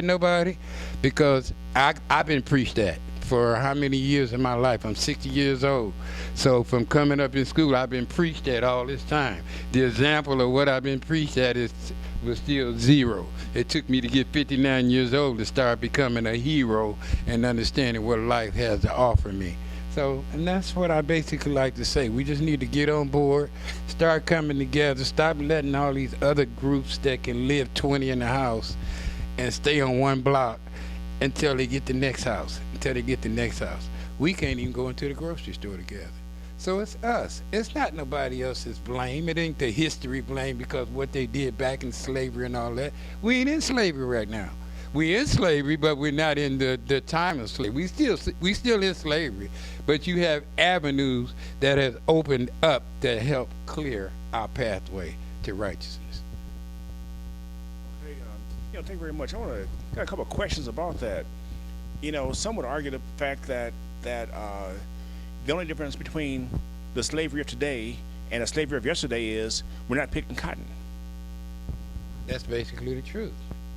nobody, because I've been preached at for how many years in my life? I'm 60 years old. So from coming up in school, I've been preached at all this time. The example of what I've been preached at was still zero. It took me to get 59 years old to start becoming a hero and understanding what life has to offer me. So, and that's what I basically like to say. We just need to get on board, start coming together, stop letting all these other groups that can live 20 in the house and stay on one block until they get the next house, We can't even go into the grocery store together. So it's us. It's not nobody else's blame. It ain't the history blame because what they did back in slavery and all that. We ain't in slavery right now. We in slavery, but we're not in the time of slavery. We still in slavery, but you have avenues that have opened up that help clear our pathway to righteousness. Thank you very much. I got a couple of questions about that. Some would argue the fact that the only difference between the slavery of today and the slavery of yesterday is we're not picking cotton. That's basically the truth.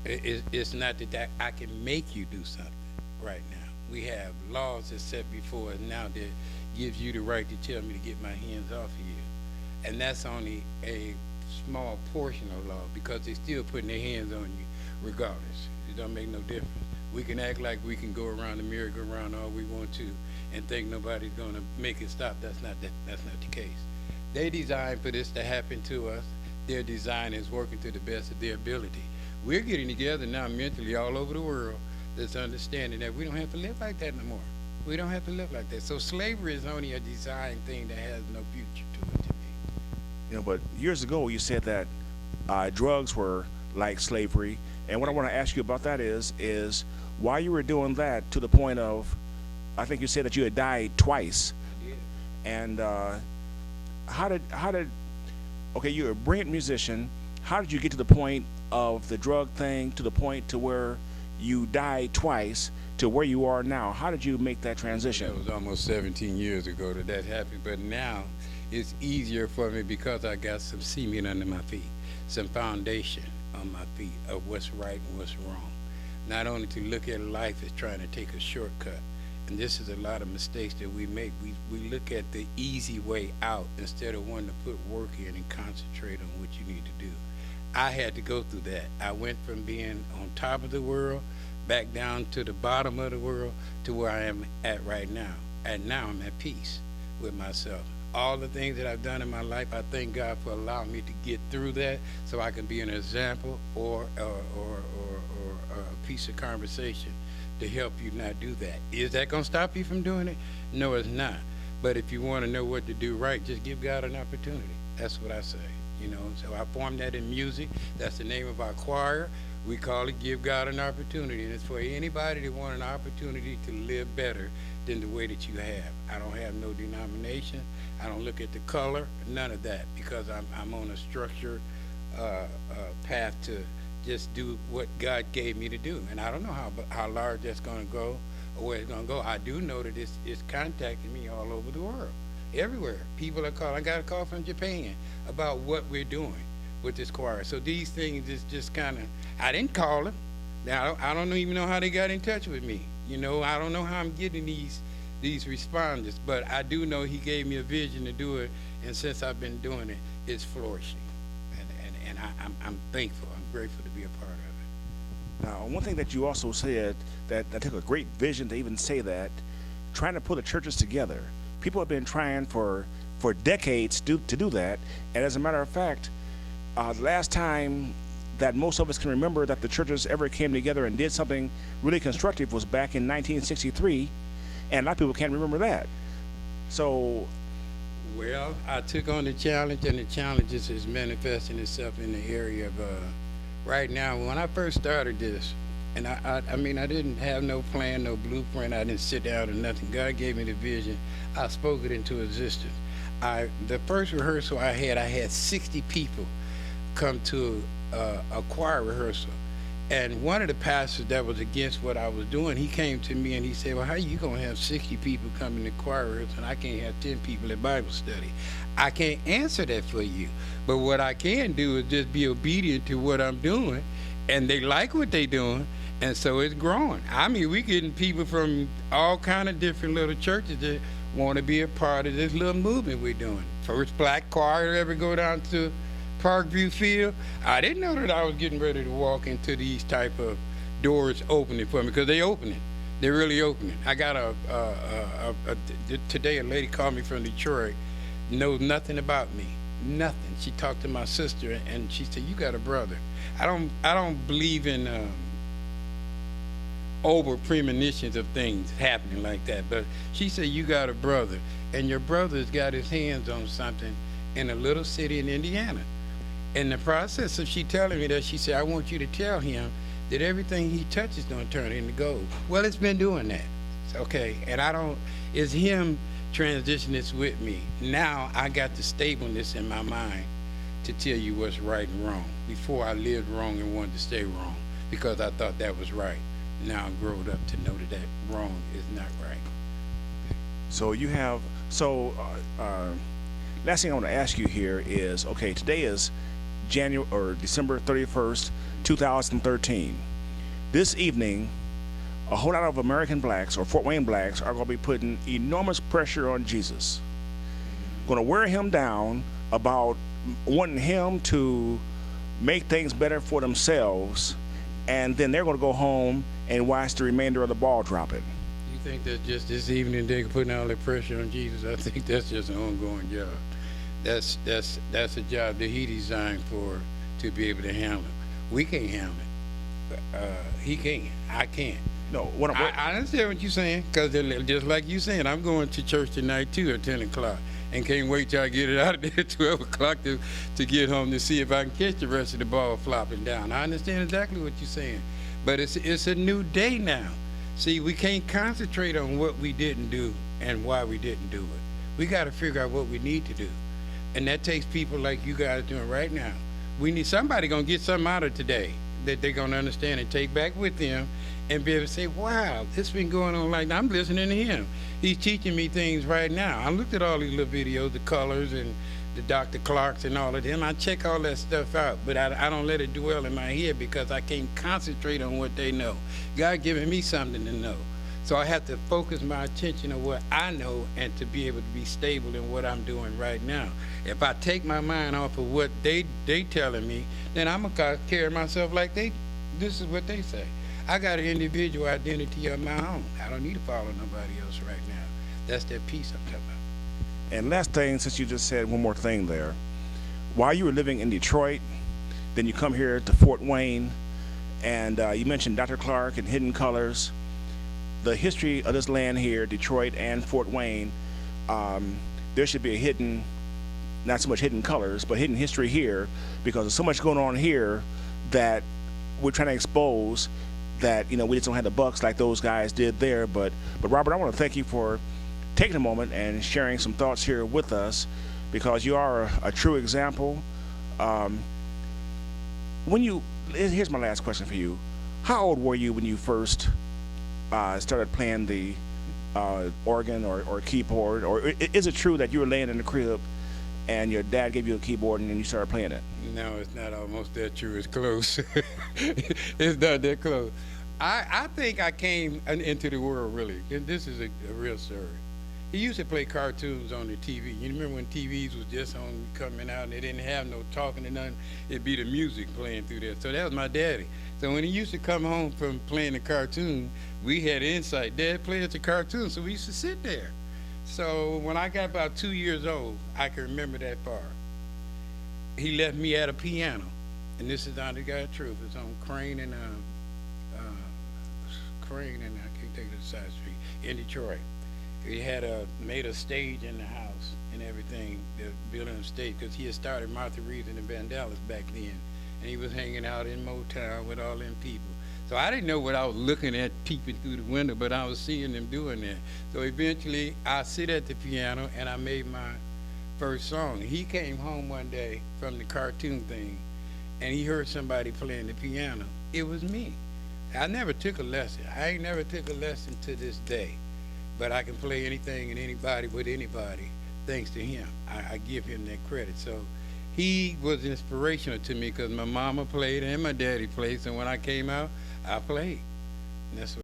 It's not that I can make you do something right now. We have laws that's set before us now that gives you the right to tell me to get my hands off of you, and that's only a small portion of law because they're still putting their hands on you regardless. It don't make no difference. We can act like we can go around the merry-go-round all we want to and think nobody's going to make it stop. That's not the case. They designed for this to happen to us. Their design is working to the best of their ability. We're getting together now mentally all over the world that's understanding that we don't have to live like that no more. We don't have to live like that. So slavery is only a design thing that has no future to it to me. But years ago you said that drugs were like slavery. And what I want to ask you about that is why you were doing that to the point of, I think you said that you had died twice. I did. And how did, okay, you're a brilliant musician. How did you get to the point of the drug thing to the point to where you died twice to where you are now? How did you make that transition? That was almost 17 years ago that happened, but now it's easier for me because I got some cement under my feet, some foundation on my feet of what's right and what's wrong. Not only to look at life as trying to take a shortcut, and this is a lot of mistakes that we make. We look at the easy way out instead of wanting to put work in and concentrate on what you need to do. I had to go through that. I went from being on top of the world back down to the bottom of the world to where I am at right now. And now I'm at peace with myself. All the things that I've done in my life, I thank God for allowing me to get through that so I can be an example or a piece of conversation to help you not do that. Is that going to stop you from doing it? No, it's not. But if you want to know what to do right, just give God an opportunity. That's what I say. So I formed that in music. That's the name of our choir. We call it Give God an Opportunity. And it's for anybody that want an opportunity to live better than the way that you have. I don't have no denomination. I don't look at the color, none of that, because I'm on a structured path to just do what God gave me to do. And I don't know how large that's going to go or where it's going to go. I do know that it's contacting me all over the world. Everywhere. People are calling. I got a call from Japan about what we're doing with this choir. So these things is just kind of, I didn't call them. Now, I don't even know how they got in touch with me. I don't know how I'm getting these responders, but I do know he gave me a vision to do it, and since I've been doing it, it's flourishing. And I'm thankful. I'm grateful to be a part of it. Now, one thing that you also said that took a great vision to even say that, trying to put the churches together. People have been trying for decades to do that, and as a matter of fact, the last time that most of us can remember that the churches ever came together and did something really constructive was back in 1963, and a lot of people can't remember that. So, well, I took on the challenge, and the challenge is manifesting itself in the area of right now. When I first started this, and I mean, I didn't have no plan, no blueprint. I didn't sit down or nothing. God gave me the vision. I spoke it into existence. The first rehearsal I had 60 people come to a choir rehearsal. And one of the pastors that was against what I was doing, he came to me and he said, well, how you going to have 60 people coming to choir rehearsal and I can't have 10 people at Bible study? I can't answer that for you. But what I can do is just be obedient to what I'm doing, and they like what they're doing, And so it's growing. I mean, we getting people from all kind of different little churches that want to be a part of this little movement we're doing. First black choir to ever go down to Parkview Field. I didn't know that I was getting ready to walk into these type of doors opening for me, because they opening. They're really opening. I got today a lady called me from Detroit, knows nothing about me, nothing. She talked to my sister and she said, "You got a brother." I don't believe in over premonitions of things happening like that, but she said, "You got a brother, and your brother's got his hands on something in a little city in Indiana." In the process of she telling me that, she said, "I want you to tell him that everything he touches gonna turn into gold." Well, it's been doing that. Okay, and it's him transitioning this with me. Now I got the stableness in my mind to tell you what's right and wrong. Before I lived wrong and wanted to stay wrong because I thought that was right. Now I'm grown up to know that wrong is not right. So you have, last thing I want to ask you here is, okay, today is December 31st, 2013. This evening, a whole lot of American blacks or Fort Wayne blacks are going to be putting enormous pressure on Jesus. Going to wear him down about wanting him to make things better for themselves, and then they're going to go home and watch the remainder of the ball dropping. You think that just this evening they're putting all that pressure on Jesus? I think that's just an ongoing job. That's a job that he designed for to be able to handle it. We can't handle it. He can't. I can't. No, I understand what you're saying, because just like you saying, I'm going to church tonight too at 10 o'clock and can't wait till I get it out of there at 12 o'clock to get home to see if I can catch the rest of the ball flopping down. I understand exactly what you're saying, but it's a new day now. See, we can't concentrate on what we didn't do and why we didn't do it. We got to figure out what we need to do, and that takes people like you guys doing right now. We need somebody gonna get something out of today that they're gonna understand and take back with them, and be able to say, "Wow, this been going on like that. I'm listening to him. He's teaching me things right now." I looked at all these little videos, the colors and the Dr. Clarks and all of them. I check all that stuff out, but I don't let it dwell in my head because I can't concentrate on what they know. God giving me something to know. So I have to focus my attention on what I know and to be able to be stable in what I'm doing right now. If I take my mind off of what they telling me, then I'm gonna carry myself like this is what they say. I got an individual identity of my own. I don't need to follow nobody else right now. That's that peace I'm talking about. And last thing, since you just said one more thing there, while you were living in Detroit, then you come here to Fort Wayne, and you mentioned Dr. Clark and Hidden Colors. The history of this land here, Detroit and Fort Wayne, there should be a hidden, not so much hidden colors, but hidden history here, because there's so much going on here that we're trying to expose that, we just don't have the bucks like those guys did there. But Robert, I want to thank you for taking a moment and sharing some thoughts here with us, because you are a true example. Here's my last question for you. How old were you when you first started playing the organ or keyboard? Or is it true that you were laying in the crib and your dad gave you a keyboard and then you started playing it? No, it's not almost that true. It's close. It's not that close. I think I came into the world, really. This is a real story. He used to play cartoons on the TV. You remember when TVs was just on coming out and they didn't have no talking and nothing? It'd be the music playing through there. So that was my daddy. So when he used to come home from playing the cartoon, we had insight. Dad played the cartoon, so we used to sit there. So when I got about 2 years old, I can remember that far. He left me at a piano, and this is on the God's truth. It's on Crane and I can't think of the side street in Detroit. He had made a stage in the house and everything, the building of stage, because he had started Martha Reeves and the Vandellas back then, and he was hanging out in Motown with all them people. So I didn't know what I was looking at peeping through the window, but I was seeing them doing that. So eventually I sit at the piano and I made my first song. He came home one day from the cartoon thing and he heard somebody playing the piano. It was me. I never took a lesson. I ain't never took a lesson to this day, but I can play anything and anybody with anybody thanks to him. I give him that credit. So he was inspirational to me because my mama played and my daddy played. So when I came out, I played. And that's what